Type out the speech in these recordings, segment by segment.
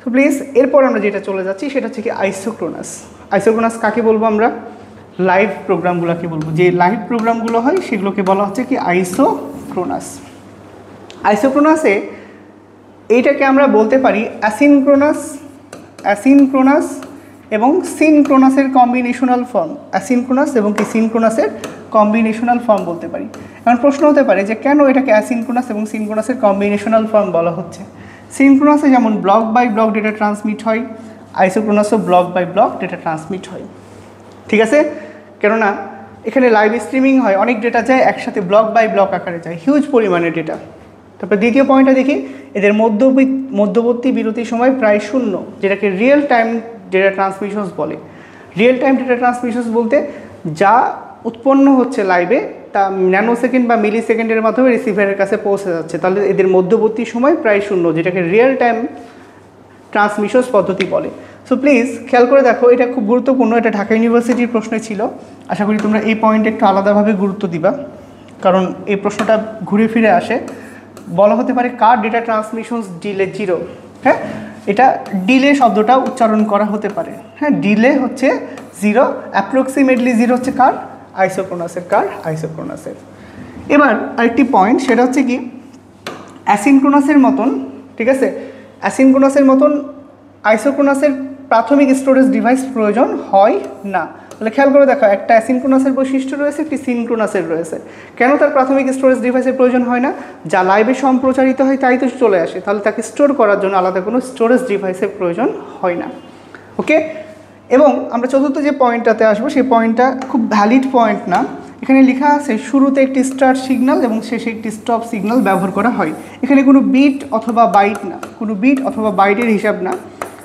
So please এরপর আমরা যেটা চলে যাচ্ছি সেটা হচ্ছে কি আইসোক্রোনাস। আইসোক্রোনাস কাকে বলবো আমরা? লাইভ প্রোগ্রামগুলোকে বলবো। যে লাইভ প্রোগ্রামগুলো হয় সেগুলোকে বলা হচ্ছে কি আইসোক্রোনাস। আইসোক্রোনাসে এইটাকে আমরা বলতে পারি অ্যাসিনক্রোনাস এবং সিনক্রোনাসের কম্বিনেশনাল ফর্ম। অ্যাসিনক্রোনাস এবং কি সিনক্রোনাসের কম্বিনেশনাল ফর্ম বলতে পারি। এখন প্রশ্ন হতে পারে যে কেন এটাকে অ্যাসিনক্রোনাস এবং সিনক্রোনাসের কম্বিনেশনাল ফর্ম বলা হচ্ছে? সিনক্রোনাসে যেমন block by block data transmit হয়, আইসোক্রোনাসও block by block data transmit হয়। ঠিক আছে? কেননা এখানে লাইভ স্ট্রিমিং হয়, অনেক ডেটা যায় একসাথে ব্লক বাই ব্লক আকারে যায়, হিউজ পরিমাণের ডেটা। তারপর দ্বিতীয় পয়েন্টটা দেখি, এদের মধ্যবর্তী বিরতির সময় প্রায় শূন্য, যেটাকে রিয়েল টাইম ডেটা ট্রান্সমিশনস বলে। রিয়েল টাইম ডেটা ট্রান্সমিশনস বলতে যা উৎপন্ন হচ্ছে লাইভে তা ন্যানো সেকেন্ড বা মিলি সেকেন্ডের মাধ্যমে রিসিভারের কাছে পৌঁছে যাচ্ছে, তাহলে এদের মধ্যবর্তী সময় প্রায় শূন্য, যেটাকে রিয়েল টাইম ট্রান্সমিশনস পদ্ধতি বলে। সো প্লিজ খেয়াল করে দেখো, এটা খুব গুরুত্বপূর্ণ, এটা ঢাকা ইউনিভার্সিটির প্রশ্নে ছিল। আশা করি তোমরা এই পয়েন্টে একটু আলাদাভাবে গুরুত্ব দিবা, কারণ এই প্রশ্নটা ঘুরে ফিরে আসে। বলা হতে পারে কার ডেটা ট্রান্সমিশনস ডিলে 0? হ্যাঁ, এটা ডিলে শব্দটা উচ্চারণ করা হতে পারে। হ্যাঁ, ডিলে হচ্ছে 0, অ্যাপ্রক্সিমেটলি 0 হচ্ছে কার? আইসোক্রোনাসের। কার? আইসোক্রোনাসের। এবার আরেকটি পয়েন্ট, সেটা হচ্ছে কি অ্যাসিনক্রোনাসের মতন, ঠিক আছে, অ্যাসিনক্রোনাসের মতন আইসোক্রোনাসের প্রাথমিক স্টোরেজ ডিভাইস প্রয়োজন হয় না। তাহলে খেয়াল করে দেখো, একটা অ্যাসিনক্রোনাসের বৈশিষ্ট্য রয়েছে, একটি সিনক্রোনাসের রয়েছে। কেন তার প্রাথমিক স্টোরেজ ডিভাইসের প্রয়োজন হয় না? যা লাইভে সম্প্রচারিত হয় তাই তো চলে আসে, তাহলে তাকে স্টোর করার জন্য আলাদা কোনো স্টোরেজ ডিভাইসের প্রয়োজন হয় না। ওকে, এবং আমরা চতুর্থ যে পয়েন্টটাতে আসবো সেই পয়েন্টটা খুব ভ্যালিড পয়েন্ট না। এখানে লেখা আছে শুরুতে একটি স্টার্ট সিগন্যাল এবং শেষে একটি স্টপ সিগন্যাল ব্যবহার করা হয়। এখানে কোনো বিট অথবা বাইট না, কোনো বিট অথবা বাইটের হিসাব না,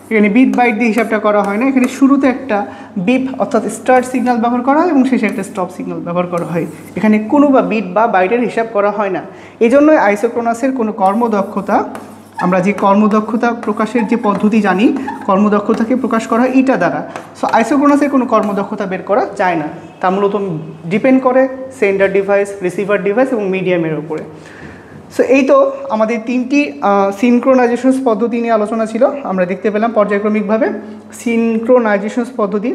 এখানে বিট বাইট দিয়ে হিসাবটা করা হয় না। এখানে শুরুতে একটা বিপ অর্থাৎ স্টার্ট সিগন্যাল ব্যবহার করা হয় এবং শেষে একটা স্টপ সিগন্যাল ব্যবহার করা হয়। এখানে কোনো বা বিট বা বাইটের হিসাব করা হয় না। এই জন্যই আইসোক্রোনাসের কোনো কর্মদক্ষতা, আমরা যে কর্মদক্ষতা প্রকাশের যে পদ্ধতি জানি, কর্মদক্ষতাকে প্রকাশ করা হয় এটা দ্বারা। সো আইসোক্রোনাসের কোনো কর্মদক্ষতা বের করা যায় না, তা মূলত ডিপেন্ড করে সেন্ডার ডিভাইস, রিসিভার ডিভাইস এবং মিডিয়ামের উপরে। সো এই তো আমাদের তিনটি সিনক্রোনাইজেশনস পদ্ধতি নিয়ে আলোচনা ছিল। আমরা দেখতে পেলাম পর্যায়ক্রমিকভাবে সিনক্রোনাইজেশনস পদ্ধতি